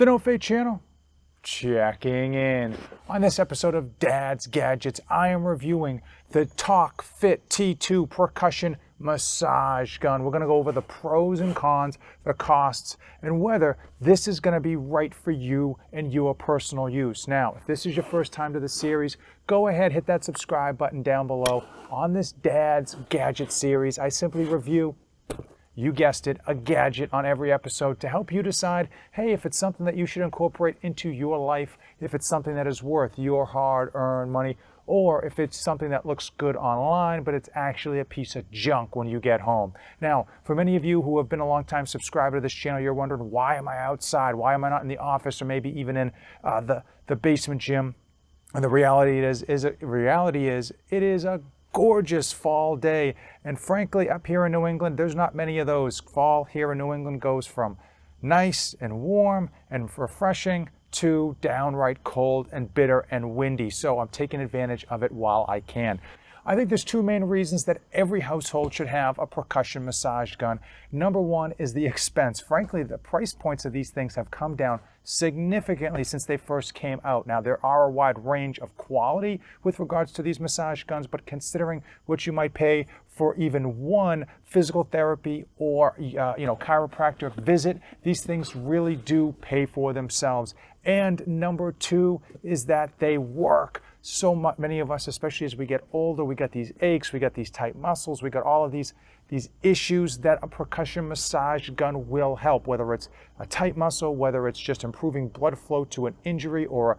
The NoFate channel, checking in. On this episode of Dad's Gadgets, I am reviewing the TokFit T2 Percussion Massage Gun. We're going to go over the pros and cons, the costs, and whether this is going to be right for you and your personal use. Now, if this is your first time to the series, go ahead, hit that subscribe button down below. On this Dad's Gadget series, I simply review, you guessed it, a gadget on every episode to help you decide, hey, if it's something that you should incorporate into your life, if it's something that is worth your hard-earned money, or if it's something that looks good online, but it's actually a piece of junk when you get home. Now, for many of you who have been a long-time subscriber to this channel, you're wondering, why am I outside? Why am I not in the office or maybe even in the basement gym? And the reality is it is a gorgeous fall day, and frankly, up here in New England, there's not many of those. Fall here in New England goes from nice and warm and refreshing to downright cold and bitter and windy, so I'm taking advantage of it while I can. I think there's two main reasons that every household should have a percussion massage gun. Number one is the expense. Frankly, the price points of these things have come down significantly since they first came out. Now, there are a wide range of quality with regards to these massage guns, but considering what you might pay for even one physical therapy or chiropractic visit, these things really do pay for themselves. And number two is that they work. So many of us, especially as we get older, we got these aches, we got these tight muscles, we got all of these issues that a percussion massage gun will help, whether it's a tight muscle, whether it's just improving blood flow to an injury or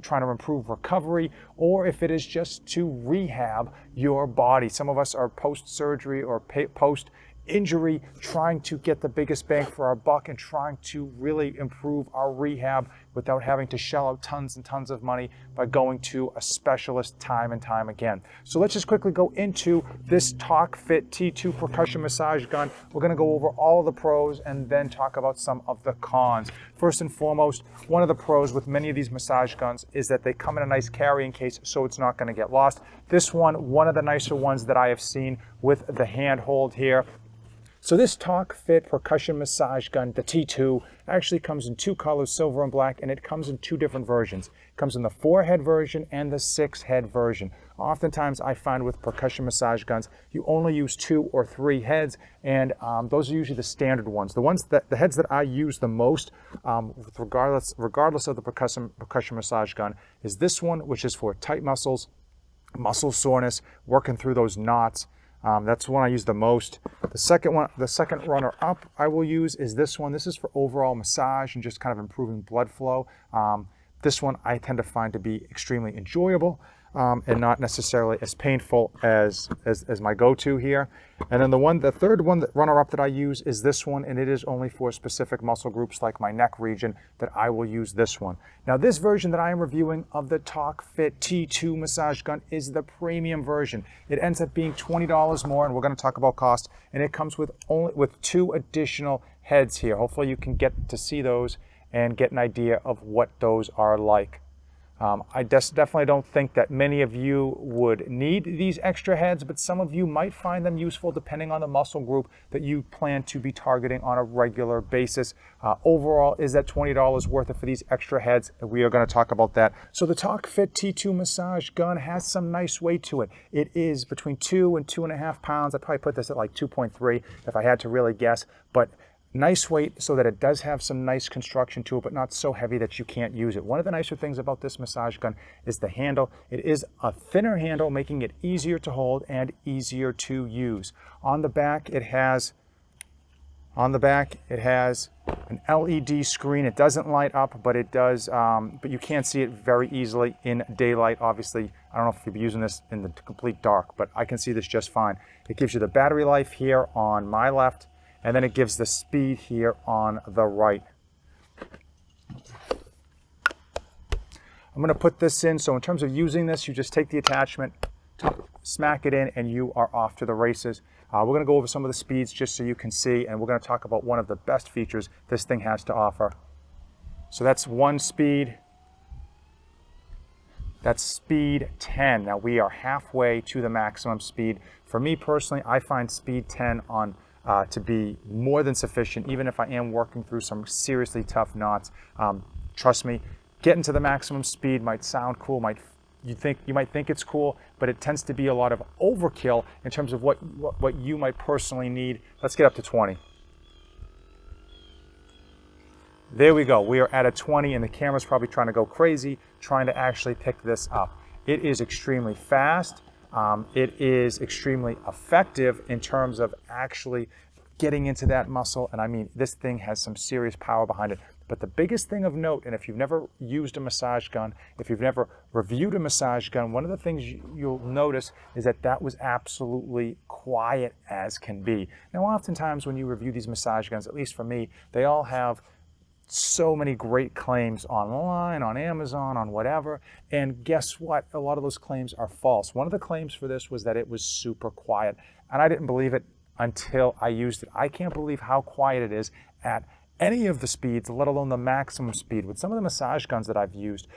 trying to improve recovery, or if it is just to rehab your body. Some of us are post-surgery or post-injury trying to get the biggest bang for our buck and trying to really improve our rehab without having to shell out tons and tons of money by going to a specialist time and time again. So let's just quickly go into this TokFit T2 Percussion Massage Gun. We're going to go over all of the pros and then talk about some of the cons. First and foremost, one of the pros with many of these massage guns is that they come in a nice carrying case, so it's not going to get lost. This one of the nicer ones that I have seen with the handhold here. So this TokFit Percussion Massage Gun, the T2, actually comes in two colors, silver and black, and it comes in two different versions. It comes in the 4-head version and the 6-head version. Oftentimes I find with percussion massage guns, you only use 2 or 3 heads, and those are usually the standard ones. The heads that I use the most, regardless of the percussion massage gun, is this one, which is for tight muscles, muscle soreness, working through those knots. That's the one I use the most. The second runner up I will use is this one. This is for overall massage and just kind of improving blood flow. This one I tend to find to be extremely enjoyable and not necessarily as painful as my go-to here. And then the third one, runner up that I use is this one, and it is only for specific muscle groups like my neck region that I will use this one. Now, this version that I am reviewing of the TokFit T2 massage gun is the premium version. It ends up being $20 more, and we're going to talk about cost, and it comes with 2 additional heads here. Hopefully you can get to see those and get an idea of what those are like. I definitely don't think that many of you would need these extra heads, but some of you might find them useful depending on the muscle group that you plan to be targeting on a regular basis. Overall, is that $20 worth it for these extra heads? We are going to talk about that. So the TokFit T2 massage gun has some nice weight to it. It is between 2 and 2.5 pounds. I'd probably put this at like 2.3 if I had to really guess, but nice weight so that it does have some nice construction to it, but not so heavy that you can't use it. One of the nicer things about this massage gun is the handle. It is a thinner handle, making it easier to hold and easier to use. On the back, it has an LED screen. It doesn't light up, but it does. But you can see it very easily in daylight. Obviously, I don't know if you're using this in the complete dark, but I can see this just fine. It gives you the battery life here on my left, and then it gives the speed here on the right. I'm going to put this in, so in terms of using this, you just take the attachment, smack it in, and you are off to the races. We're going to go over some of the speeds just so you can see, and we're going to talk about one of the best features this thing has to offer. So that's one speed. That's speed 10. Now we are halfway to the maximum speed. For me personally, I find speed 10 on to be more than sufficient, even if I am working through some seriously tough knots. Trust me, getting to the maximum speed might sound cool, you might think it's cool, but it tends to be a lot of overkill in terms of what you might personally need. Let's get up to 20. There we go. We are at a 20, and the camera's probably trying to go crazy, trying to actually pick this up. It is extremely fast. It is extremely effective in terms of actually getting into that muscle. And I mean, this thing has some serious power behind it. But the biggest thing of note, and if you've never used a massage gun, if you've never reviewed a massage gun, one of the things you'll notice is that that was absolutely quiet as can be. Now, oftentimes when you review these massage guns, at least for me, they all have so many great claims online, on Amazon, on whatever, and guess what? A lot of those claims are false. One of the claims for this was that it was super quiet, and I didn't believe it until I used it. I can't believe how quiet it is at any of the speeds, let alone the maximum speed. With some of the massage guns that I've used,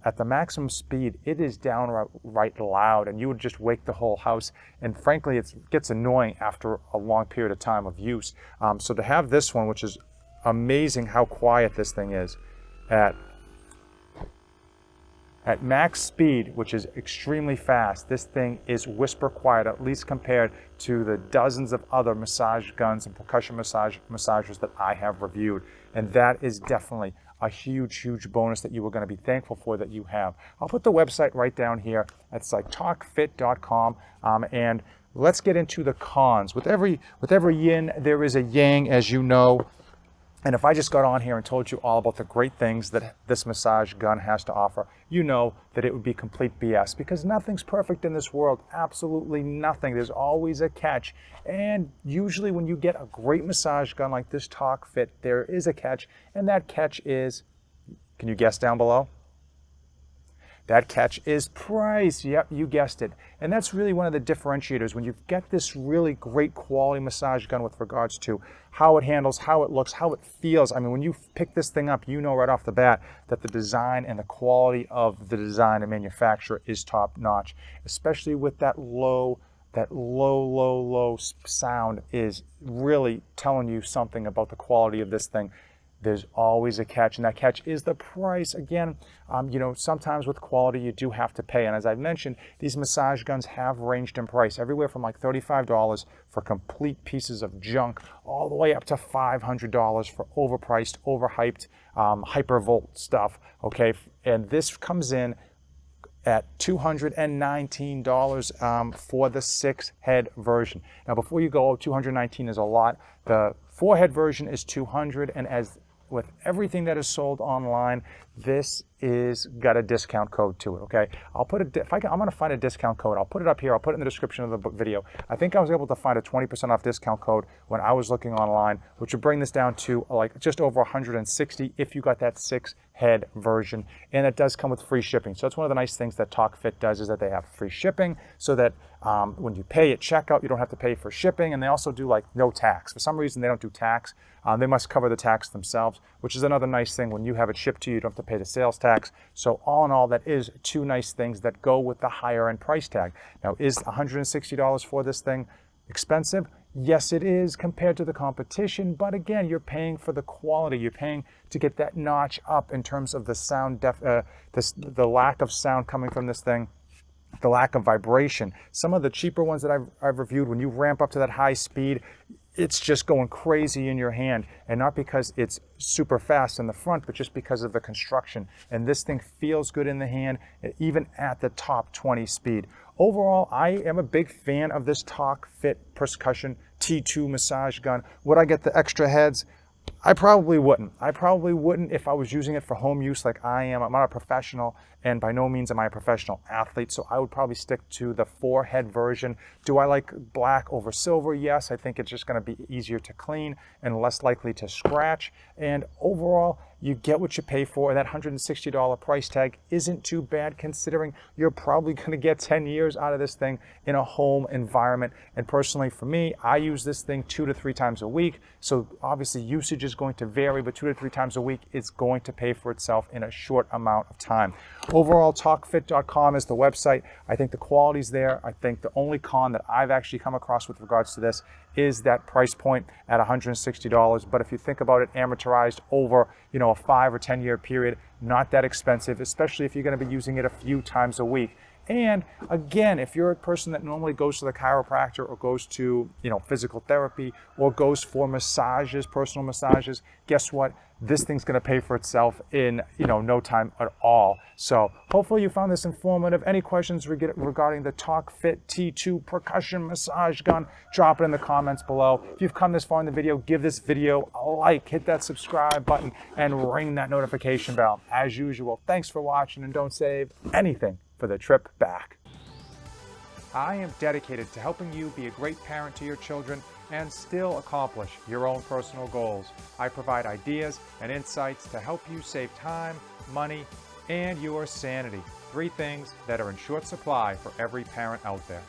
at the maximum speed, it is downright loud, and you would just wake the whole house, and frankly, it gets annoying after a long period of time of use. So to have this one, which is amazing how quiet this thing is at max speed, which is extremely fast, this thing is whisper quiet, at least compared to the dozens of other massage guns and percussion massagers that I have reviewed. And that is definitely a huge, huge bonus that you are going to be thankful for that you have. I'll put the website right down here. It's like TokFit.com. And let's get into the cons. With every yin, there is a yang, as you know. And if I just got on here and told you all about the great things that this massage gun has to offer, you know that it would be complete BS, because nothing's perfect in this world. Absolutely nothing. There's always a catch. And usually when you get a great massage gun like this TokFit, there is a catch. And that catch is, can you guess down below? That catch is price. Yep, you guessed it. And that's really one of the differentiators when you get this really great quality massage gun with regards to how it handles, how it looks, how it feels. I mean, when you pick this thing up, you know right off the bat that the design and the quality of the design and manufacturer is top notch, especially with that low sound is really telling you something about the quality of this thing. There's always a catch, and that catch is the price. Again, you know, sometimes with quality you do have to pay, and as I've mentioned, these massage guns have ranged in price, everywhere from like $35 for complete pieces of junk, all the way up to $500 for overpriced, overhyped, hypervolt stuff, okay? And this comes in at $219 for the 6-head version. Now, before you go, $219 is a lot. The 4-head version is $200, and as with everything that is sold online, this is got a discount code to it, okay? I'll put it, I'm gonna find a discount code. I'll put it up here. I'll put it in the description of the video. I think I was able to find a 20% off discount code when I was looking online, which would bring this down to like just over $160 if you got that 6-head version. And it does come with free shipping. So that's one of the nice things that TokFit does, is that they have free shipping, so that when you pay at checkout, you don't have to pay for shipping. And they also do like no tax. For some reason, they don't do tax. They must cover the tax themselves, which is another nice thing. When you have it shipped to you, you don't have to pay the sales tax. So all in all, that is two nice things that go with the higher end price tag. Now, is $160 for this thing expensive? Yes, it is compared to the competition. But again, you're paying for the quality. You're paying to get that notch up in terms of the sound, the lack of sound coming from this thing, the lack of vibration. Some of the cheaper ones that I've reviewed, when you ramp up to that high speed, it's just going crazy in your hand, and not because it's super fast in the front, but just because of the construction. And this thing feels good in the hand, even at the top 20 speed. Overall, I am a big fan of this TokFit Percussion T2 massage gun. Would I get the extra heads? I probably wouldn't. I probably wouldn't if I was using it for home use like I am. I'm not a professional, and by no means am I a professional athlete, so I would probably stick to the 4-head version. Do I like black over silver? Yes, I think it's just going to be easier to clean and less likely to scratch. And overall, you get what you pay for, and that $160 price tag isn't too bad, considering you're probably going to get 10 years out of this thing in a home environment. And personally, for me, I use this thing 2 to 3 times a week, so obviously usage is going to vary, but 2 to 3 times a week is going to pay for itself in a short amount of time. Overall, TokFit.com is the website. I think the quality's there. I think the only con that I've actually come across with regards to this is that price point at $160. But if you think about it amortized over, a 5 or 10 year period, not that expensive, especially if you're going to be using it a few times a week. And again, if you're a person that normally goes to the chiropractor or goes to, physical therapy or goes for massages, personal massages, guess what? This thing's going to pay for itself in, no time at all. So hopefully you found this informative. Any questions regarding the TokFit T2 percussion massage gun, drop it in the comments below. If you've come this far in the video, give this video a like, hit that subscribe button, and ring that notification bell. As usual, thanks for watching, and don't save anything for the trip back. I am dedicated to helping you be a great parent to your children and still accomplish your own personal goals. I provide ideas and insights to help you save time, money, and your sanity. 3 things that are in short supply for every parent out there.